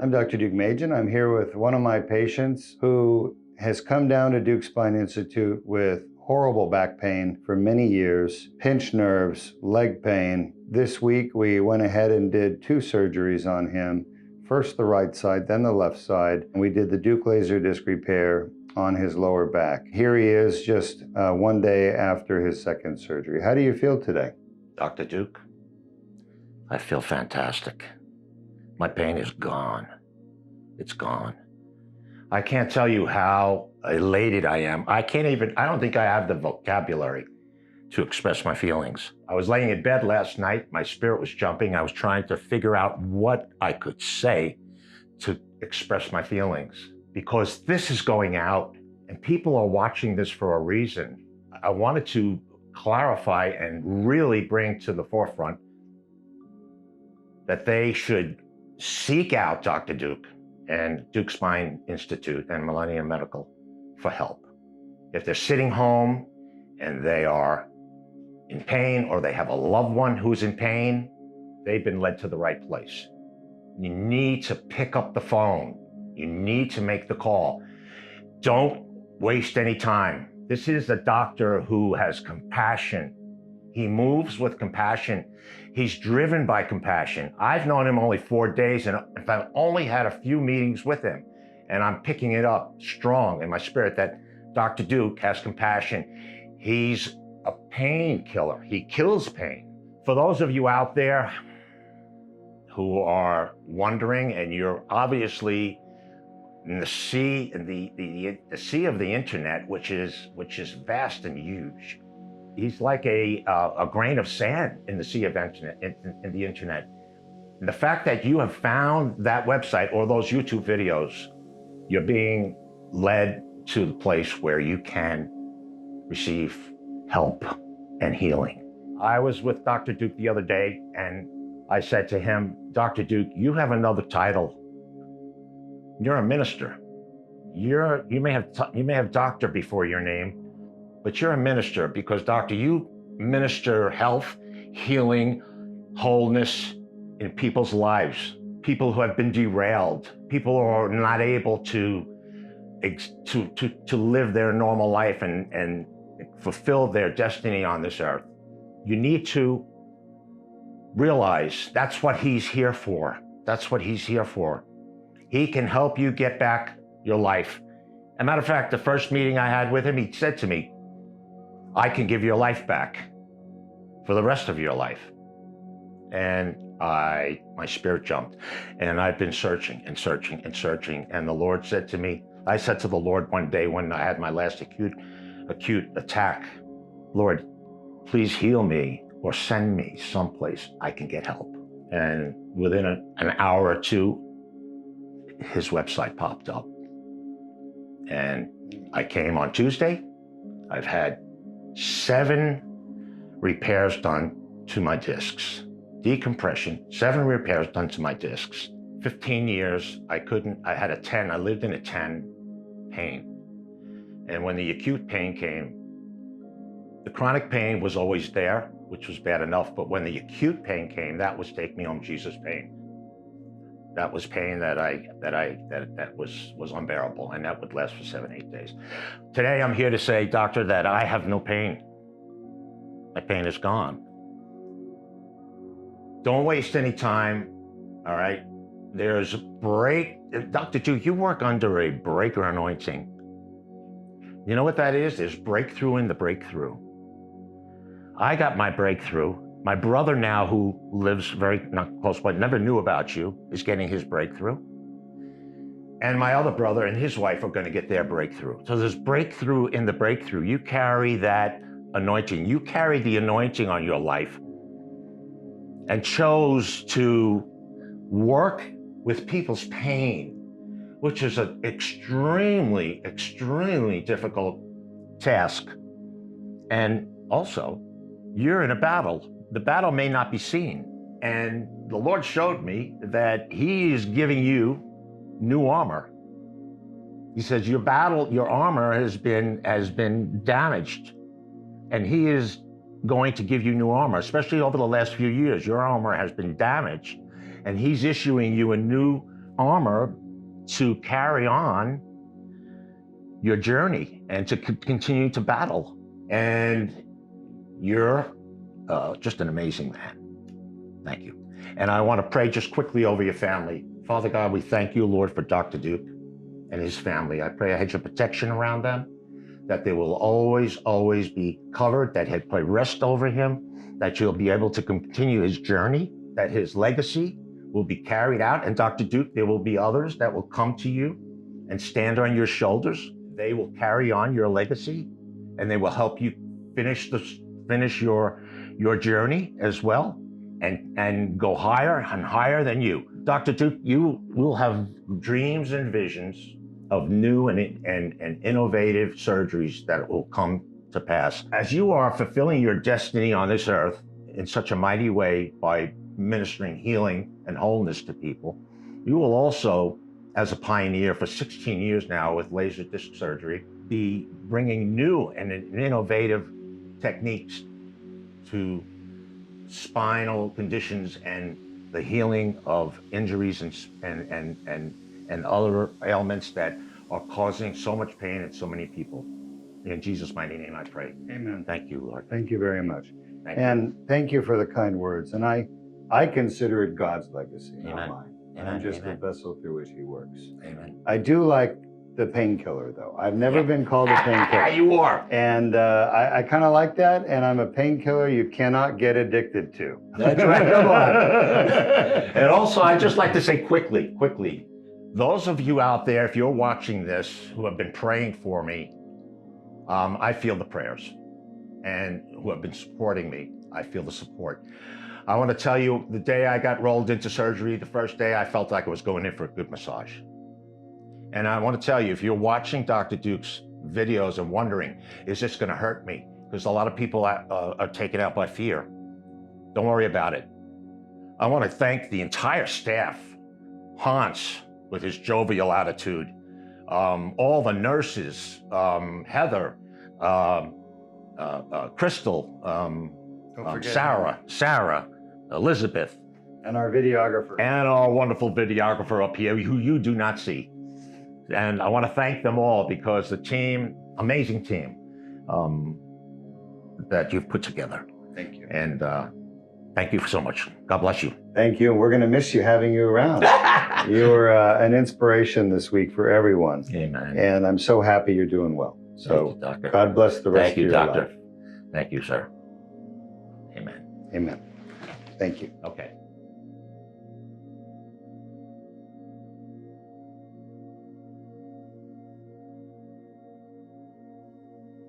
I'm Dr. Deuk. I'm here with one of my patients who has come down to Deuk Spine Institute with horrible back pain for many years, pinched nerves, leg pain. This week we went ahead and did 2 surgeries on him. First the right side, then the left side. And we did the Deuk laser disc repair on his lower back. Here he is just 1 day after his second surgery. How do you feel today? Dr. Deuk, I feel fantastic. My pain is gone. It's gone. I can't tell you how elated I am. I don't think I have the vocabulary to express my feelings. I was laying in bed last night. My spirit was jumping. I was trying to figure out what I could say to express my feelings, because this is going out and people are watching this for a reason. I wanted to clarify and really bring to the forefront that they should seek out Dr. Deuk and Deuk Spine Institute and Millennium Medical for help. If they're sitting home and they are in pain, or they have a loved one who's in pain, they've been led to the right place. You need to pick up the phone. You need to make the call. Don't waste any time. This is a doctor who has compassion. He moves with compassion. He's driven by compassion. I've known him only 4 days, and I've only had a few meetings with him, and I'm picking it up strong in my spirit that Dr. Deuk has compassion. He's a painkiller. He kills pain. For those of you out there who are wondering, and you're obviously in the sea, the sea of the internet, which is vast and huge. He's like a grain of sand in the sea of internet, in the internet. And the fact that you have found that website or those YouTube videos, you're being led to the place where you can receive help and healing. I was with Dr. Deuk the other day, and I said to him, Dr. Deuk, you have another title. You're a minister. You may have doctor before your name, but you're a minister, because doctor, you minister health, healing, wholeness in people's lives. People who have been derailed, people who are not able to live their normal life and fulfill their destiny on this earth. You need to realize that's what he's here for. That's what he's here for. He can help you get back your life. As a matter of fact, the first meeting I had with him, he said to me, I can give your life back for the rest of your life. And my spirit jumped, and I've been searching and searching and searching. And the Lord said to me, I said to the Lord one day when I had my last acute attack, Lord, please heal me or send me someplace I can get help. And within an hour or two, his website popped up. And I came on Tuesday. I've had 7 repairs done to my discs. Decompression, 7 repairs done to my discs. 15 years, I had a 10, I lived in a 10 pain. And when the acute pain came, the chronic pain was always there, which was bad enough, but when the acute pain came, that was take me home Jesus pain. That was pain that was unbearable, and that would last for 7-8 days. Today, I'm here to say, doctor, that I have no pain. My pain is gone. Don't waste any time, all right? There's Dr. Deuk, you work under a breaker anointing. You know what that is? There's breakthrough in the breakthrough. I got my breakthrough. My brother now, who lives not close by, never knew about you, is getting his breakthrough. And my other brother and his wife are going to get their breakthrough. So there's breakthrough in the breakthrough. You carry that anointing. You carry the anointing on your life and chose to work with people's pain, which is an extremely, extremely difficult task. And also, you're in a battle. The battle may not be seen. And the Lord showed me that he is giving you new armor. He says your armor has been damaged, and he is going to give you new armor, especially over the last few years. Your armor has been damaged, and he's issuing you a new armor to carry on your journey and to continue to battle. And you're just an amazing man. Thank you. And I want to pray just quickly over your family. Father God, we thank you, Lord, for Dr. Deuk and his family. I pray a hedge of protection around them, that they will always, always be covered, that he'll pray rest over him, that you'll be able to continue his journey, that his legacy will be carried out. And Dr. Deuk, there will be others that will come to you and stand on your shoulders. They will carry on your legacy, and they will help you finish your journey as well, and go higher and higher than you. Dr. Deuk, you will have dreams and visions of new and innovative surgeries that will come to pass. As you are fulfilling your destiny on this earth in such a mighty way by ministering healing and wholeness to people, you will also, as a pioneer for 16 years now with laser disc surgery, be bringing new and innovative techniques to spinal conditions and the healing of injuries and other ailments that are causing so much pain in so many people. In Jesus' mighty name I pray. Amen. Thank you, Lord. Thank you very much. Thank you. And thank you for the kind words. And I consider it God's legacy, not Amen. mine. Amen. I'm just Amen. a vessel through which he works. Amen. I do like the painkiller, though. I've never been called a painkiller. You are. And I kind of like that. And I'm a painkiller you cannot get addicted to. That's right. Come on. And also, I'd just like to say quickly, those of you out there, if you're watching this, who have been praying for me, I feel the prayers. And who have been supporting me, I feel the support. I want to tell you, the day I got rolled into surgery, the first day, I felt like I was going in for a good massage. And I want to tell you, if you're watching Dr. Deuk's videos and wondering, is this going to hurt me? Because a lot of people are taken out by fear. Don't worry about it. I want to thank the entire staff, Hans, with his jovial attitude, all the nurses, Heather, Crystal, Sarah, Elizabeth, and our videographer. And our wonderful videographer up here, who you do not see. And I want to thank them all because the team, amazing team, that you've put together. Thank you. And thank you so much. God bless you. Thank you. We're going to miss you having you around. You were an inspiration this week for everyone. Amen. And I'm so happy you're doing well. So Thank you, Doctor. God bless the rest Thank you, of your Doctor. life. Thank you, sir. Amen. Amen. Thank you. Okay.